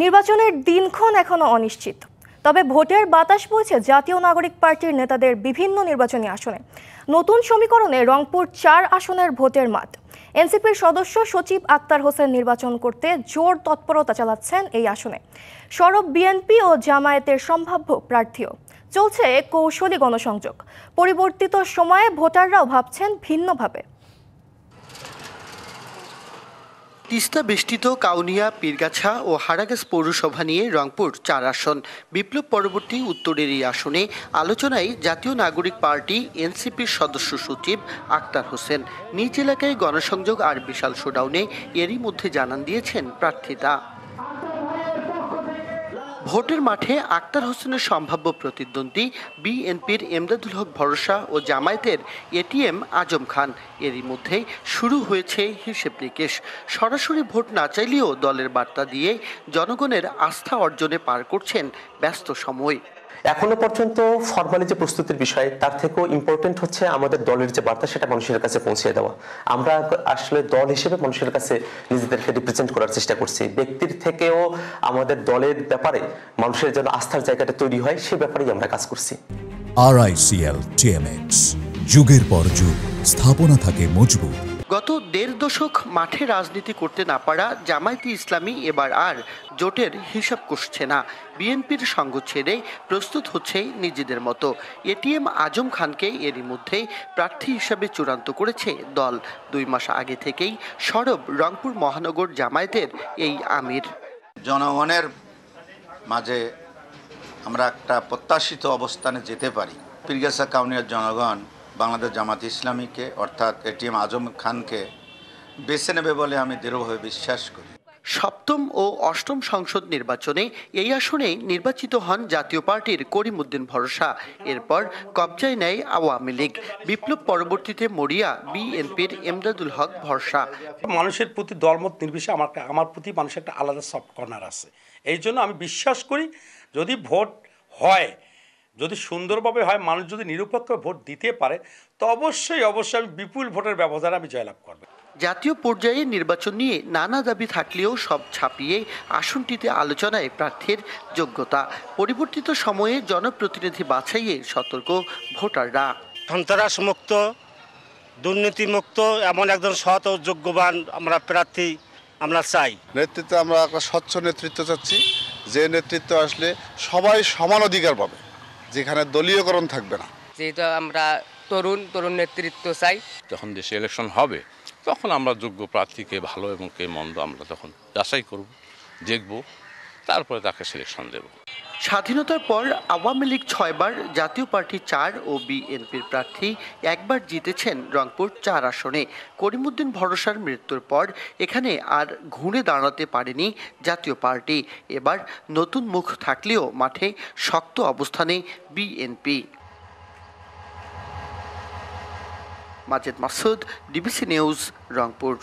নির্বাচনের দিনক্ষণ এখনো অনিশ্চিত, তবে ভোটের বাতাস বইছে জাতীয় নাগরিক পার্টির নেতাদের বিভিন্ন নির্বাচনী আসনে। নতুন সমীকরণে রংপুর ৪ আসনের ভোটের মাঠ। এনসিপির সদস্য সচিব আক্তার হোসেন নির্বাচন করতে জোর তৎপরতা চালাচ্ছেন এই আসনে। সরব বিএনপি ও জামায়াতের সম্ভাব্য প্রার্থীও। চলছে কৌশলী গণসংযোগ। পরিবর্তিত সময়ে ভোটাররাও ভাবছেন ভিন্নভাবে। তিস্তা বেষ্টিত কাউনিয়া, পীরগাছা ও হারাগাছ পৌরসভা নিয়ে রংপুর ৪ আসন। বিপ্লব পরবর্তী উত্তরের এই আসনে আলোচনায় জাতীয় নাগরিক পার্টি এনসিপির সদস্য সচিব আক্তার হোসেন। নিজ এলাকায় গণসংযোগ আর বিশাল শোডাউনে এরই মধ্যে জানান দিয়েছেন প্রার্থিতা। ভোটের মাঠে আক্তার হোসেনের সম্ভাব্য প্রতিদ্বন্দ্বী বিএনপির এমদাদুল হক ভরসা ও জামায়াতের এটিএম আজম খান। এরই মধ্যেই শুরু হয়েছে হিসেব নিকেশ। সরাসরি ভোট না চাইলেও দলের বার্তা দিয়ে জনগণের আস্থা অর্জনে পার করছেন ব্যস্ত সময়। এখনো পর্যন্ত ফরমালি যে প্রস্তুতির বিষয়, তার থেকেও ইম্পর্টেন্ট হচ্ছে আমাদের দলের যে বার্তা সেটা মানুষের কাছে পৌঁছে দেওয়া। আমরা আসলে দল হিসেবে মানুষের কাছে নিজেদেরকে রিপ্রেজেন্ট করার চেষ্টা করছি। ব্যক্তির থেকেও আমাদের দলের ব্যাপারে মানুষের যেন আস্থার জায়গাটা তৈরি হয়, সে ব্যাপারেই আমরা কাজ করছি। RICL TMX, যুগের পর যুগ স্থাপনা থাকে মজবুত। গত ১.৫ দশক মাঠে রাজনীতি করতে না পারা জামায়াতে ইসলামী এবার আর জোটের হিসাব কষছে না। বিএনপির সঙ্গ ছেড়ে প্রস্তুত হচ্ছে নিজেদের মতো। এটিএম আজম খানকে এরই মধ্যে প্রার্থী হিসাবে চূড়ান্ত করেছে দল। ২ মাস আগে থেকেই সরব রংপুর মহানগর জামায়াতের এই আমির। জনগণের মাঝে আমরা একটা প্রত্যাশিত অবস্থানে যেতে পারি। পীরগাছা কাউনিয়ার জনগণ বাংলাদেশ জামাত ইসলামীকে অর্থাৎ এটিএম আজম খানকে বেছে নেবে বলে আমি দৃঢ়ভাবে বিশ্বাস করি। সপ্তম ও অষ্টম সংসদ নির্বাচনে এই আসনে নির্বাচিত হন জাতীয় পার্টির করিমউদ্দিন ভরসা। এরপর কবজায় নেয় আওয়ামী লীগ। বিপ্লব পরবর্তীতে মরিয়া বিএনপির এমদাদুল হক ভরসা। মানুষের প্রতি দলমত নির্বিশেষে আমার প্রতি মানুষের একটা আলাদা সফট কর্নার আছে। এই জন্য আমি বিশ্বাস করি যদি ভোট হয়, যদি সুন্দরভাবে হয়, মানুষ যদি নিরপেক্ষ ভোট দিতে পারে, তো অবশ্যই আমি বিপুল ভোটের ব্যবধানে আমি জয়লাভ করব। জাতীয় পর্যায়ে নির্বাচন নিয়ে নানা দাবি থাকলেও সব ছাপিয়ে আসনটিতে আলোচনায় প্রার্থীর যোগ্যতা। পরিবর্তিত সময়ে জনপ্রতিনিধি বাছাইয়ে সতর্ক ভোটাররা। সন্ত্রাস মুক্ত, দুর্নীতিমুক্ত এমন একজন সৎ ও যোগ্যবান আমরা প্রার্থী আমরা চাই। নেতৃত্বে আমরা একটা স্বচ্ছ নেতৃত্ব চাচ্ছি, যে নেতৃত্ব আসলে সবাই সমান অধিকার পাবে, যেখানে দলীয়করণ থাকবে না। যেহেতু আমরা তরুণ নেতৃত্ব চাই। যখন দেশে ইলেকশন হবে তখন আমরা যোগ্য প্রার্থীকে ভালো এবং কে মন্দ আমরা তখন যাচাই করব, দেখব, তারপরে তাকে সিলেকশন দেব। স্বাধীনতার পর আওয়ামী লীগ ৬ বার, জাতীয় পার্টি ৪ ও বিএনপির প্রার্থী একবার জিতেছেন রংপুর ৪ আসনে। করিমউদ্দিন ভরসার মৃত্যুর পর এখানে আর ঘুরে দাঁড়াতে পারেনি জাতীয় পার্টি। এবার নতুন মুখ থাকলেও মাঠে শক্ত অবস্থানে BNP. Majed Masud, DBC news, Rangpur.